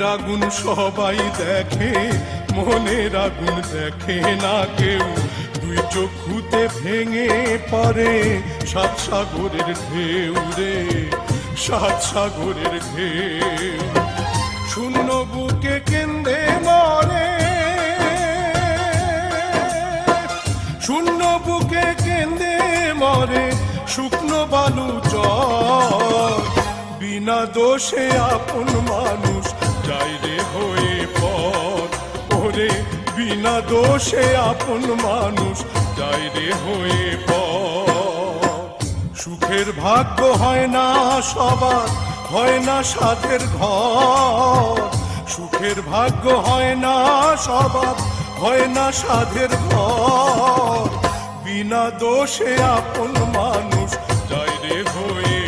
মনের আগুন সবাই দেখে, মনের আগুন দেখে না কেউ। দুই চক্ষুতে ভেঙে পড়ে সাত সাগরের ঢেউ রে, সাত সাগরের ঢেউ। শূন্য বুকে কেন্দে মরে, শূন্য বুকে কেন্দে মরে শুকনো বালু চর। বিনা দোষে আপন মানুষ যায় রে হয়ে পর, ওরে বিনা দোষে আপন মানুষ যায় রে হয়ে পর। সুখের ভাগ্য হয় না সবার, হয় না সাধের ঘর। সুখের ভাগ্য হয় না সবার, হয় না সাধের ঘর। বিনা দোষে আপন মানুষ যায় রে হয়ে